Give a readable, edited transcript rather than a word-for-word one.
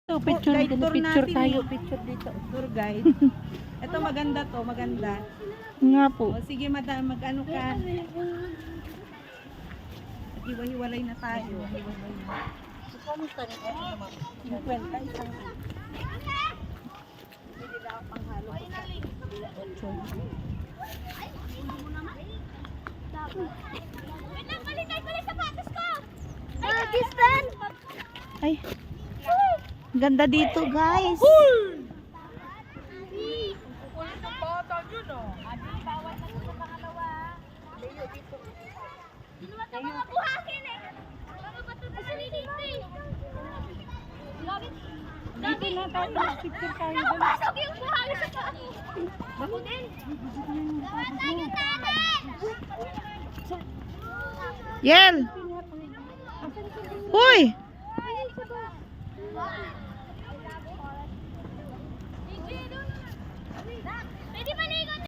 So, picture, guide tour picture natin tayo, eh. picture dito. Tour guide. Ito maganda to, maganda. Nga po. O sige madam, mag-ano ka. Hiwa-hiwalay na tayo. Hiwa-hiwalay na. Yung kwenta, isang hindi na ang panghalo. Ay, ganda dito guys. Dito na tayo, picture tayo. Nakapasok yung buhangin sa paa ko. Ako din. Yel! Hoy!